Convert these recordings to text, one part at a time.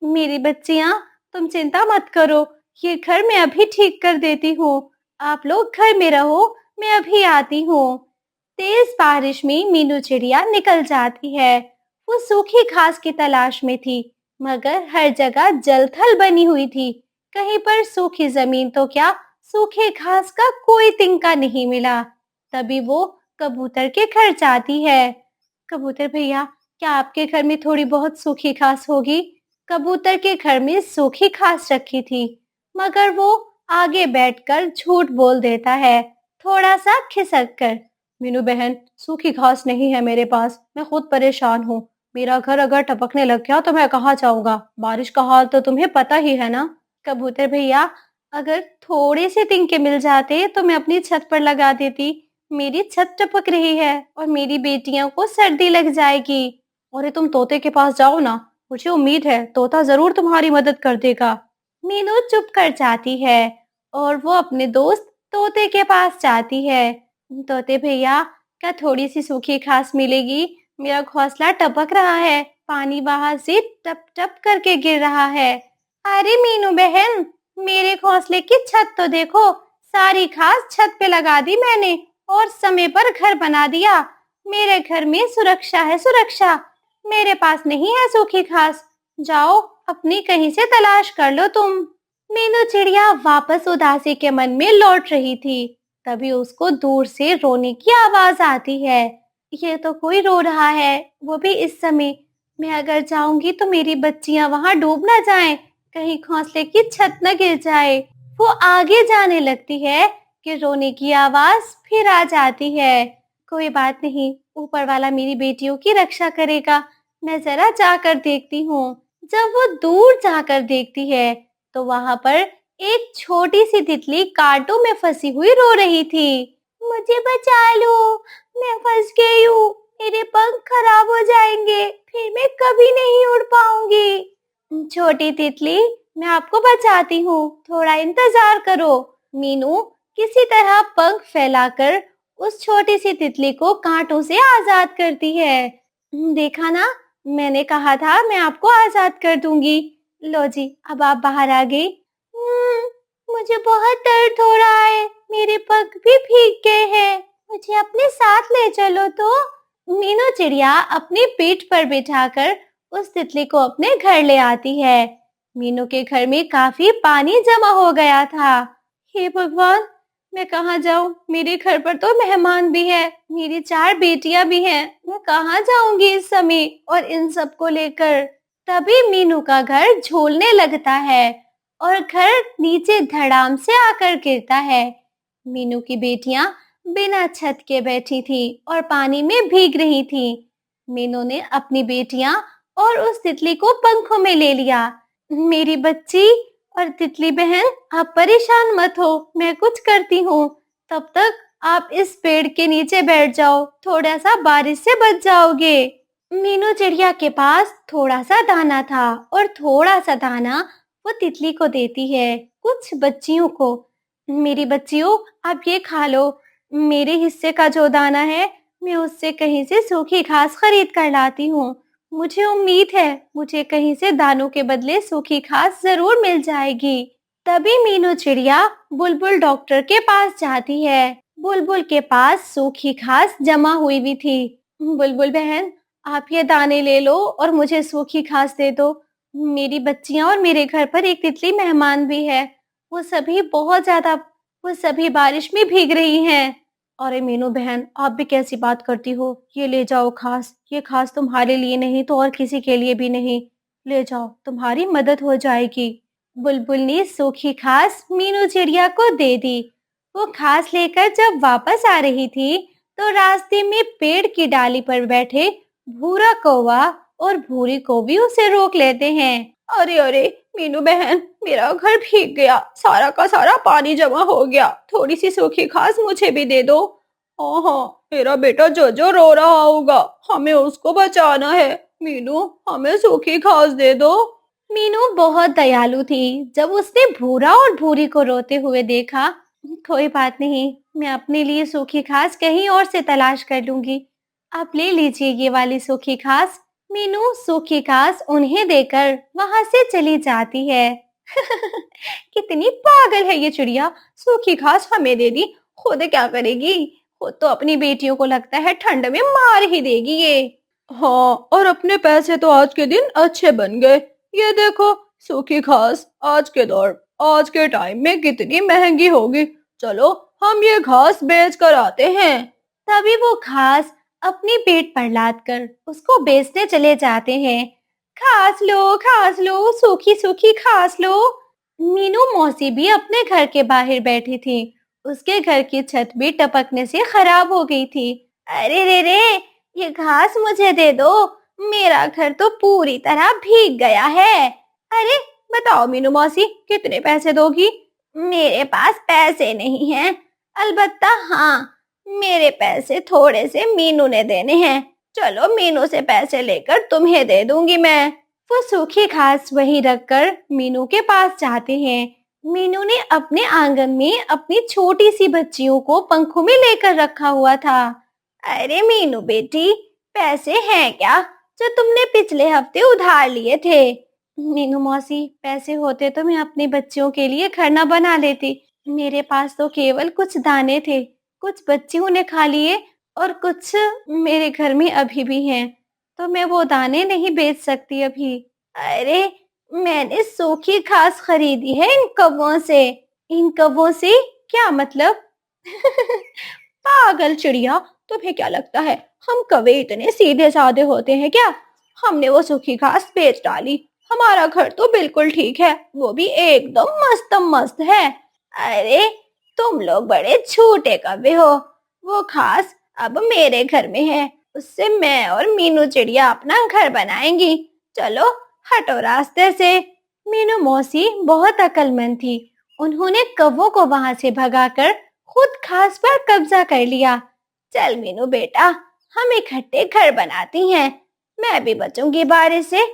मेरी बच्चियां, तुम चिंता मत करो, ये घर मैं अभी ठीक कर देती हूँ। आप लोग घर में रहो, मैं अभी आती हूँ। तेज बारिश में मीनू चिड़िया निकल जाती है। वो सूखी घास की तलाश में थी, मगर हर जगह जलथल बनी हुई थी। कहीं पर सूखी जमीन तो क्या, सूखे घास का कोई तिनका नहीं मिला। तभी वो कबूतर के घर जाती है। कबूतर भैया, क्या आपके घर में थोड़ी बहुत सूखी घास होगी? कबूतर के घर में सूखी घास रखी थी, मगर वो आगे बैठकर झूठ बोल देता है, थोड़ा सा खिसक कर। मीनू बहन, सूखी घास नहीं है मेरे पास, मैं खुद परेशान हूँ। मेरा घर अगर टपकने लग गया तो मैं कहाँ जाऊंगा? बारिश का हाल तो तुम्हें पता ही है ना। कबूतर भैया, अगर थोड़े से तिनके मिल जाते तो मैं अपनी छत पर लगा देती। मेरी छत टपक रही है और मेरी बेटियों को सर्दी लग जाएगी। अरे तुम तोते के पास जाओ ना, मुझे उम्मीद है तोता जरूर तुम्हारी मदद कर देगा। मीनू चुप कर जाती है और वो अपने दोस्त तोते के पास जाती है। तोते भैया, क्या थोड़ी सी सूखी घास मिलेगी? मेरा घोंसला टपक रहा है, पानी बाहर से टप टप करके गिर रहा है। अरे मीनू बहन, मेरे घोंसले की छत तो देखो, सारी घास छत पे लगा दी मैंने और समय पर घर बना दिया। मेरे घर में सुरक्षा है, सुरक्षा। मेरे पास नहीं है सूखी घास। जाओ, अपनी कहीं से तलाश कर लो तुम। मीनू चिड़िया वापस उदासी के मन में लौट रही थी। तभी उसको दूर से रोने की आवाज आती है। ये तो कोई रो रहा है, वो भी इस समय। मैं अगर जाऊंगी तो मेरी बच्चियां वहां डूब ना जाएं, कहीं घोंसले की छत न गिर जाए। वो आगे जाने लगती है कि रोने की आवाज फिर आ जाती है। कोई बात नहीं, ऊपर वाला मेरी बेटियों की रक्षा करेगा। मैं जरा जाकर देखती हूँ। जब वो दूर जाकर देखती है तो वहां पर एक छोटी सी तितली कांटों में फंसी हुई रो रही थी। मुझे बचा लो, मैं फंस गई हूँ। मेरे पंख खराब हो जाएंगे, फिर मैं कभी नहीं उड़ पाऊंगी। छोटी तितली, मैं आपको बचाती हूँ, थोड़ा इंतजार करो। मीनू किसी तरह पंख फैलाकर उस छोटी सी तितली को कांटों से आजाद करती है। देखा ना, मैंने कहा था मैं आपको आजाद कर दूंगी। लो जी, अब आप बाहर आ गई। मुझे बहुत दर्द हो रहा है, मेरे पग भी भीग गए हैं। मुझे अपने साथ ले चलो तो। मीनू चिड़िया अपनी पीठ पर बिठाकर उस तितली को अपने घर ले आती है। मीनू के घर में काफी पानी जमा हो गया था। हे भगवान, मैं कहाँ जाऊं? मेरे घर पर तो मेहमान भी है, मेरी 4 बेटियां भी हैं। मैं कहाँ जाऊंगी इस समय और इन सबको लेकर? तभी मीनू का घर झूलने लगता है और घर नीचे धड़ाम से आकर गिरता है। मीनू की बेटियां बिना छत के बैठी थी और पानी में भीग रही थी। मीनू ने अपनी बेटियां और उस तितली को पंखों में ले लिया। मेरी बच्ची और तितली बहन, आप परेशान मत हो, मैं कुछ करती हूँ। तब तक आप इस पेड़ के नीचे बैठ जाओ, थोड़ा सा बारिश से बच जाओगे। मीनू चिड़िया के पास थोड़ा सा दाना था और थोड़ा सा दाना वो तितली को देती है, कुछ बच्चियों को। मेरी बच्चियों, आप ये खा लो। मेरे हिस्से का जो दाना है, मैं उससे कहीं से सूखी घास खरीद कर लाती हूँ। मुझे उम्मीद है मुझे कहीं से दानों के बदले सूखी घास जरूर मिल जाएगी। तभी मीनू चिड़िया बुलबुल डॉक्टर के पास जाती है। बुलबुल के पास सूखी घास जमा हुई भी थी। बुलबुल बहन, आप ये दाने ले लो और मुझे सूखी घास दे दो। मेरी बच्चियां और मेरे घर पर एक तितली मेहमान भी है। वो सभी बहुत ज्यादा वो सभी बारिश में भीग रही हैं। अरे मीनू बहन, आप भी कैसी बात करती हो? ये ले जाओ घास, ये घास तुम्हारे लिए नहीं तो और किसी के लिए भी नहीं। ले जाओ, तुम्हारी मदद हो जाएगी। बुलबुल ने सूखी घास मीनू चिड़िया को दे दी। वो घास लेकर जब वापस आ रही थी तो रास्ते में पेड़ की डाली पर बैठे भूरा कौवा और भूरी कौवी उसे रोक लेते हैं। अरे अरे मीनू बहन, मेरा घर भीग गया, सारा का सारा पानी जमा हो गया, थोड़ी सी सूखी घास मुझे भी दे दो। हाँ हाँ, मेरा बेटा जो जो रो रहा होगा, हमें उसको बचाना है। मीनू, हमें सूखी घास दे दो। मीनू बहुत दयालु थी। जब उसने भूरा और भूरी को रोते हुए देखा, कोई बात नहीं, मैं अपने लिए सूखी घास कहीं और से तलाश कर लूंगी। आप ले लीजिए ये वाली सूखी घास। मीनू सूखी घास उन्हें देकर वहां से चली जाती है। कितनी पागल है ये चिड़िया, सूखी घास हमें दे दी, खुद क्या करेगी? खुद तो अपनी बेटियों को लगता है ठंड में मार ही देगी ये। हाँ, और अपने पैसे तो आज के दिन अच्छे बन गए। ये देखो, सूखी घास आज के टाइम में कितनी महंगी होगी। चलो हम ये घास बेच कर आते हैं। तभी वो घास अपनी पेट पर लाद कर उसको बेचने चले जाते हैं। घास लो, सूखी सूखी घास लो। मीनू मौसी भी अपने घर के बाहर बैठी थी। उसके घर की छत भी टपकने से खराब हो गई थी। अरे रे रे, ये घास मुझे दे दो, मेरा घर तो पूरी तरह भीग गया है। अरे बताओ मीनू मौसी, कितने पैसे दोगी? मेरे पास पैसे नहीं हैं, अलबत्ता हाँ, मेरे पैसे थोड़े से मीनू ने देने हैं। चलो मीनू से पैसे लेकर तुम्हें दे दूंगी मैं। वो सूखी घास वहीं रखकर मीनू के पास जाते हैं। मीनू ने अपने आंगन में अपनी छोटी सी बच्चियों को पंखों में लेकर रखा हुआ था। अरे मीनू बेटी, पैसे हैं क्या जो तुमने पिछले हफ्ते उधार लिए थे? मीनू मौसी, पैसे होते तो मैं अपनी बच्चियों के लिए खाना बना लेती। मेरे पास तो केवल कुछ दाने थे, कुछ बच्चियों ने खा लिए और कुछ मेरे घर में अभी भी हैं, तो मैं वो दाने नहीं बेच सकती अभी। अरे मैंने सूखी घास खरीदी है इन कौवों से। इन कौवों से क्या मतलब? पागल चिड़िया, तुम्हें क्या लगता है हम कौवे इतने सीधे साधे होते हैं क्या? हमने वो सूखी घास बेच डाली, हमारा घर तो बिल्कुल ठीक है, वो भी एकदम मस्त मस्त है। अरे तुम लोग बड़े झूठे कौवे हो। वो घास अब मेरे घर में है, उससे मैं और मीनू चिड़िया अपना घर बनाएंगी। चलो हटो रास्ते से। मीनू मौसी बहुत अक्लमंद थी। उन्होंने कौवों को वहां से भगाकर खुद घास पर कब्जा कर लिया। चल मीनू बेटा, हम इकट्ठे घर बनाती हैं। मैं भी बचूंगी बारिश से,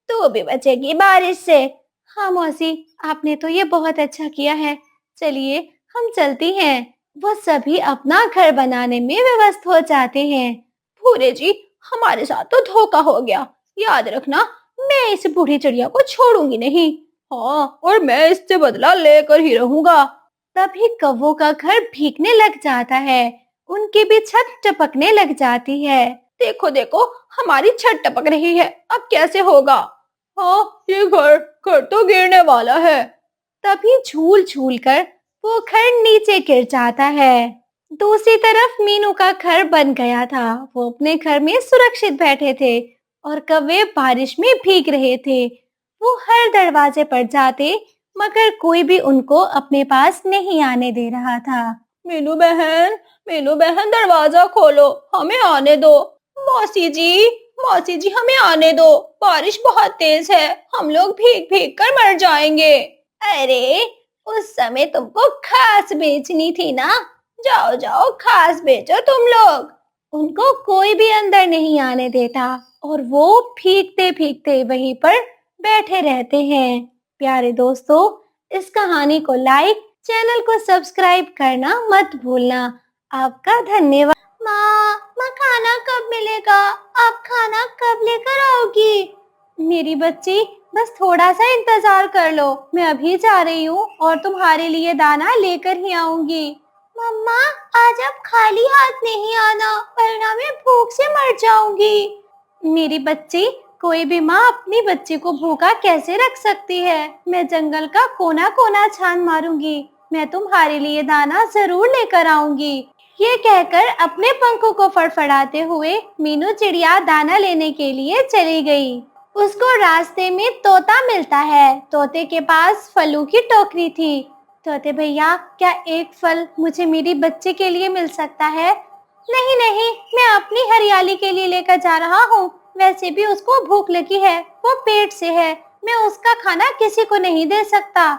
तू भी बचेगी बारिश से। हाँ मौसी, आपने तो ये बहुत अच्छा किया है। चलिए हम चलती हैं। वो सभी अपना घर बनाने में व्यस्त हो जाते हैं। भूरे जी, हमारे साथ तो धोखा हो गया, याद रखना, मैं इस बूढ़ी चिड़िया को छोड़ूंगी नहीं। हाँ, और मैं इससे बदला लेकर ही रहूंगा। तभी कौवों का घर भीगने लग जाता है। उनकी भी छत टपकने लग जाती है। देखो देखो, हमारी छत टपक रही है, अब कैसे होगा? हाँ, ये घर घर तो गिरने वाला है। तभी झूल झूल कर वो घर नीचे गिर जाता है। दूसरी तरफ मीनू का घर बन गया था। वो अपने घर में सुरक्षित बैठे थे और कौवे बारिश में भीग रहे थे। वो हर दरवाजे पर जाते, मगर कोई भी उनको अपने पास नहीं आने दे रहा था। मीनू बहन, मीनू बहन, दरवाजा खोलो, हमें आने दो। मौसी जी हमें आने दो, बारिश बहुत तेज है, हम लोग भीग भीग कर मर जाएंगे। अरे उस समय तुमको घास बेचनी थी ना, जाओ जाओ घास बेचो तुम लोग। उनको कोई भी अंदर नहीं आने देता और वो भीगते भीगते वहीं पर बैठे रहते हैं। प्यारे दोस्तों, इस कहानी को लाइक, चैनल को सब्सक्राइब करना मत भूलना। आपका धन्यवाद। माँ खाना कब मिलेगा? आप खाना कब लेकर आओगी? मेरी बच्ची, बस थोड़ा सा इंतजार कर लो, मैं अभी जा रही हूँ और तुम्हारे लिए दाना लेकर ही आऊंगी। मम्मा, आज आप खाली हाथ नहीं आना, वरना मैं भूख से मर जाऊंगी। मेरी बच्ची, कोई भी माँ अपनी बच्ची को भूखा कैसे रख सकती है? मैं जंगल का कोना कोना छान मारूंगी, मैं तुम्हारे लिए दाना जरूर लेकर आऊंगी। ये कहकर अपने पंखों को फड़फड़ाते हुए मीनू चिड़िया दाना लेने के लिए चली गई। उसको रास्ते में तोता मिलता है। तोते के पास फलों की टोकरी थी। तोते भैया, क्या एक फल मुझे मेरी बच्ची के लिए मिल सकता है? नहीं नहीं, मैं अपनी हरियाली के लिए लेकर जा रहा हूँ। वैसे भी उसको भूख लगी है, वो पेट से है, मैं उसका खाना किसी को नहीं दे सकता।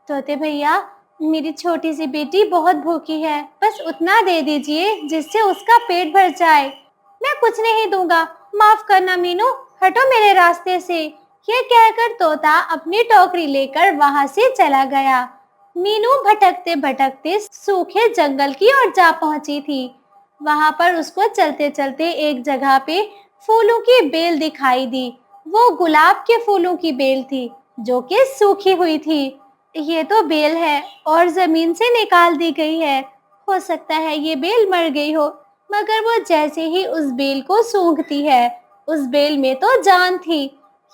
तोते भैया, मेरी छोटी सी बेटी बहुत भूखी है, बस उतना दे दीजिए जिससे उसका पेट भर जाए। मैं कुछ नहीं दूंगा, माफ करना मीनू, हटो मेरे रास्ते से। ये कहकर तोता अपनी टोकरी लेकर वहां से चला गया। मीनू भटकते भटकते सूखे जंगल की ओर जा पहुंची थी। वहां पर उसको चलते चलते एक जगह पे फूलों की बेल दिखाई दी। वो गुलाब के फूलों की बेल थी जो कि सूखी हुई थी। ये तो बेल है और जमीन से निकाल दी गई है। हो सकता है ये बेल मर गई हो, मगर वो जैसे ही उस बेल को सूंघती है, उस बेल में तो जान थी।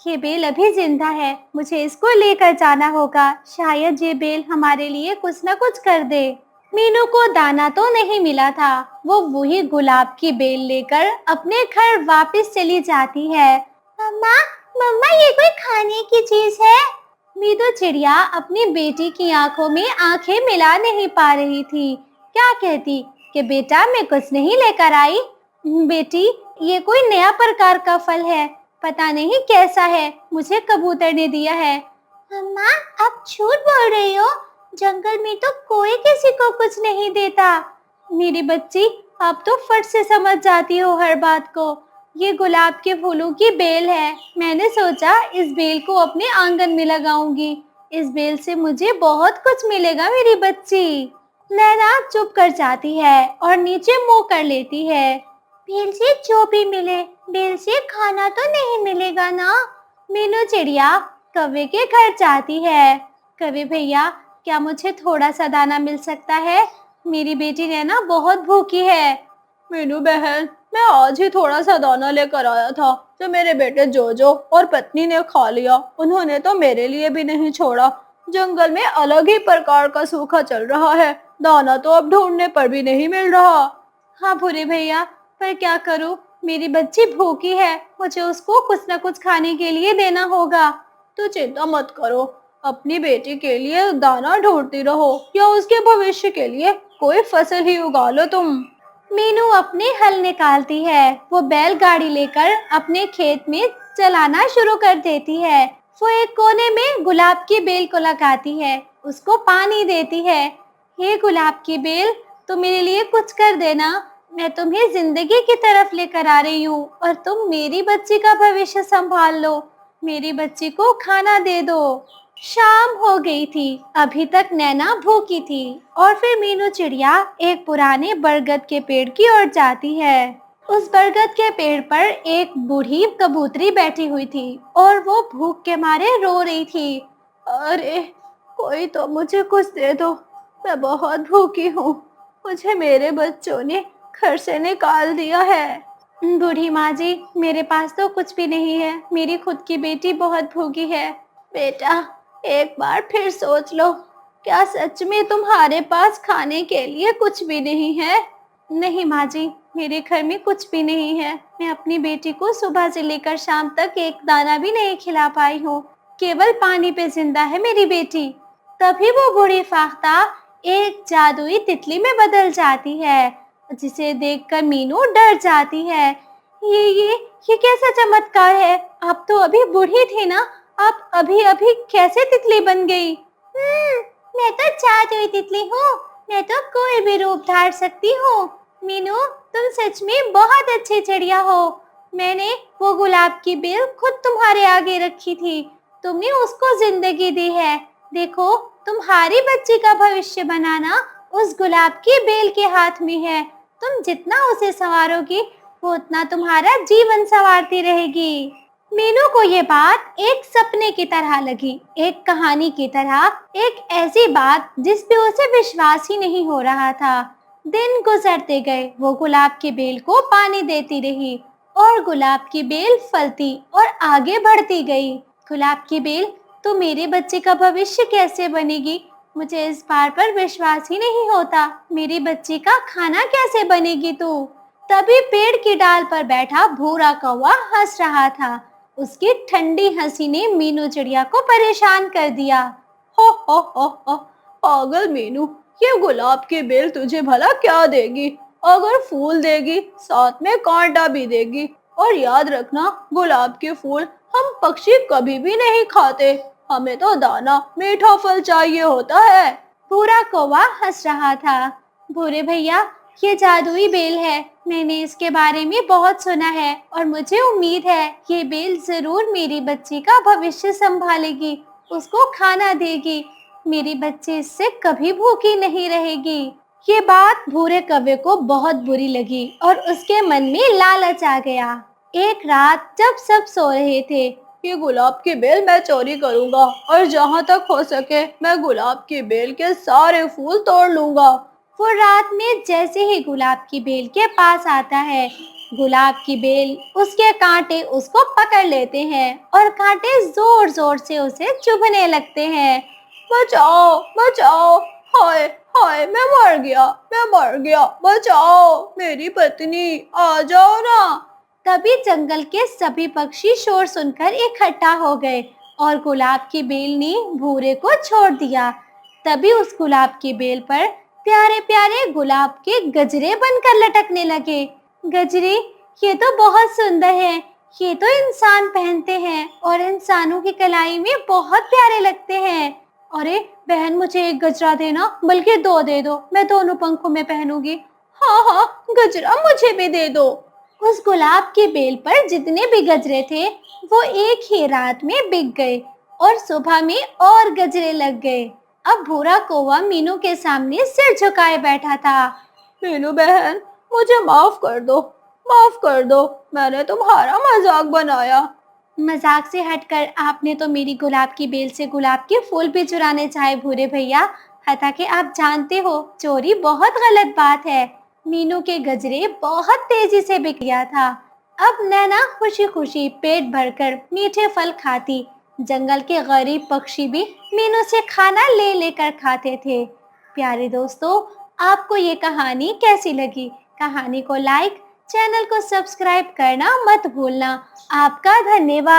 ये बेल अभी जिंदा है, मुझे इसको लेकर जाना होगा। शायद ये बेल हमारे लिए कुछ ना कुछ कर दे। मीनू को दाना तो नहीं मिला था। वो वही गुलाब की बेल लेकर अपने घर वापस चली जाती है। मम्मा, मम्मा, ये कोई खाने की चीज है? मीनू चिड़िया अपनी बेटी की आंखों में आंखें मिला नहीं पा रही थी। क्या कहती कि बेटा मैं कुछ नहीं लेकर आई। बेटी, ये कोई नया प्रकार का फल है, पता नहीं कैसा है, मुझे कबूतर ने दिया है। मम्मा, आप झूठ बोल रही हो। जंगल में तो कोई किसी को कुछ नहीं देता। मेरी बच्ची, आप तो फट से समझ जाती हो हर बात को। ये गुलाब के फूलों की बेल है। मैंने सोचा इस बेल को अपने आंगन में लगाऊंगी। इस बेल से मुझे बहुत कुछ मिलेगा मेरी बच्ची। नैना चुप कर जाती है और नीचे मुंह कर लेती है। बेल से जो भी मिले, बेल से खाना तो नहीं मिलेगा ना। मीनू चिड़िया कौवे के घर जाती है। कौवे भैया, क्या मुझे थोड़ा सा दाना मिल सकता है? मेरी बेटी नैना बहुत भूखी है। मीनू बहन, मैं आज ही थोड़ा सा दाना लेकर आया था जो मेरे बेटे जोजो और पत्नी ने खा लिया। उन्होंने तो मेरे लिए भी नहीं छोड़ा। जंगल में अलग ही प्रकार का सूखा चल रहा है। दाना तो अब ढूंढने पर भी नहीं मिल रहा। हाँ भूरे भैया, पर क्या करूँ, मेरी बच्ची भूखी है, मुझे उसको कुछ न कुछ खाने के लिए देना होगा। तो चिंता मत करो, अपनी बेटी के लिए दाना ढूंढती रहो या उसके भविष्य के लिए कोई फसल ही उगा लो तुम। मीनू अपने हल निकालती है। वो बैलगाड़ी लेकर अपने खेत में चलाना शुरू कर देती है। वो एक कोने में गुलाब की बेल को लगाती है, उसको पानी देती है। हे गुलाब की बेल, तुम मेरे लिए कुछ कर देना। मैं तुम्हें जिंदगी की तरफ लेकर आ रही हूँ और तुम मेरी बच्ची का भविष्य संभाल लो। मेरी बच्ची को खाना दे दो। शाम हो गई थी। अभी तक नैना भूखी थी और फिर मीनू चिड़िया एक पुराने बरगद के पेड़ की ओर जाती है। उस बरगद के पेड़ पर एक बूढ़ी कबूतरी बैठी हुई थी और वो भूख के मारे रो रही थी। अरे, कोई तो मुझे कुछ दे दो, मैं बहुत भूखी हूँ। मुझे मेरे बच्चों ने घर से निकाल दिया है। बूढ़ी माँ जी, मेरे पास तो कुछ भी नहीं है। मेरी खुद की बेटी बहुत भूखी है। बेटा, एक बार फिर सोच लो, क्या सच में तुम्हारे पास खाने के लिए कुछ भी नहीं है? नहीं माँ जी, मेरे घर में कुछ भी नहीं है। मैं अपनी बेटी को सुबह से लेकर शाम तक एक दाना भी नहीं खिला पाई हूँ। केवल पानी पे जिंदा है मेरी बेटी। तभी वो बूढ़ी फाख्ता एक जादुई तितली में बदल जाती है, जिसे देखकर मीनू डर जाती है। ये कैसा चमत्कार है? आप तो अभी बूढ़ी थी ना, आप अभी अभी कैसे तितली बन गई? मैं तो जादुई तितली हूँ। मैं तो कोई भी रूप धार सकती हूँ। मीनू, तुम सच में बहुत अच्छी चिड़िया हो। मैंने वो गुलाब की बेल खुद तुम्हारे आगे रखी थी। तुमने उसको जिंदगी दी है। देखो, तुम्हारी बच्ची का भविष्य बनाना उस गुलाब की बेल के हाथ में है। तुम जितना उसे संवारोगी, वो उतना तुम्हारा जीवन संवारती रहेगी। मीनू को ये बात एक सपने की तरह लगी, एक कहानी की तरह, एक ऐसी बात जिस पे उसे विश्वास ही नहीं हो रहा था। दिन गुजरते गए, वो गुलाब की बेल को पानी देती रही और गुलाब की बेल फलती और आगे बढ़ती गई। गुलाब की बेल, तो मेरे बच्चे का भविष्य कैसे बनेगी? मुझे इस बात पर विश्वास ही नहीं होता। मेरी बच्ची का खाना कैसे बनेगी तू? तभी पेड़ की डाल पर बैठा भूरा कौवा हंस रहा था। उसकी ठंडी हंसी ने मीनू चिड़िया को परेशान कर दिया। हो हो, पागल मीनू, ये गुलाब की बेल तुझे भला क्या देगी? अगर फूल देगी, साथ में कांटा भी देगी। और याद रखना, गुलाब के फूल हम पक्षी कभी भी नहीं खाते। हमें तो दाना, मीठा फल चाहिए होता है। भूरा कौवा हंस रहा था। भूरे भैया, ये जादुई बेल है। मैंने इसके बारे में बहुत सुना है और मुझे उम्मीद है ये बेल जरूर मेरी बच्ची का भविष्य संभालेगी, उसको खाना देगी। मेरी बच्ची इससे कभी भूखी नहीं रहेगी। ये बात भूरे कौवे को बहुत बुरी लगी और उसके मन में लालच आ गया। एक रात जब सब सो रहे थे, ये गुलाब की बेल मैं चोरी करूंगा और जहाँ तक हो सके मैं गुलाब की बेल के सारे फूल तोड़ लूंगा। वो रात में जैसे ही गुलाब की बेल के पास आता है, गुलाब की बेल उसके कांटे उसको पकड़ लेते हैं और कांटे जोर जोर से उसे चुभने लगते हैं। बचाओ बचाओ, हाय हाय, मैं मर गया, बचाओ मेरी पत्नी, आ जाओ ना। तभी जंगल के सभी पक्षी शोर सुनकर इकट्ठा हो गए और गुलाब की बेल ने भूरे को छोड़ दिया। तभी उस गुलाब की बेल पर प्यारे प्यारे गुलाब के गजरे बनकर लटकने लगे। गजरे, ये तो बहुत सुंदर है, ये तो इंसान पहनते हैं और इंसानों की कलाई में बहुत प्यारे लगते हैं। अरे बहन, मुझे एक गजरा देना, बल्कि दो दे दो, मैं दोनों पंखों में पहनूंगी। हाँ हाँ, गजरा मुझे भी दे दो। उस गुलाब की बेल पर जितने भी गजरे थे, वो एक ही रात में बिक गए और सुबह में और गजरे लग गए। अब भूरा कौवा मीनू के सामने सिर झुकाए बैठा था। मीनू बहन, मुझे माफ कर दो, मैंने तुम्हारा मजाक बनाया। मजाक से हटकर आपने तो मेरी गुलाब की बेल से गुलाब के फूल भी चुराने चाहे भूरे भैया। हालांकि आप जानते हो चोरी बहुत गलत बात है। मीनू के गजरे बहुत तेजी से बिक गया था। अब नैना खुशी खुशी पेट भरकर मीठे फल खाती। जंगल के गरीब पक्षी भी मीनू से खाना ले लेकर खाते थे। प्यारे दोस्तों, आपको ये कहानी कैसी लगी? कहानी को लाइक, चैनल को सब्सक्राइब करना मत भूलना। आपका धन्यवाद।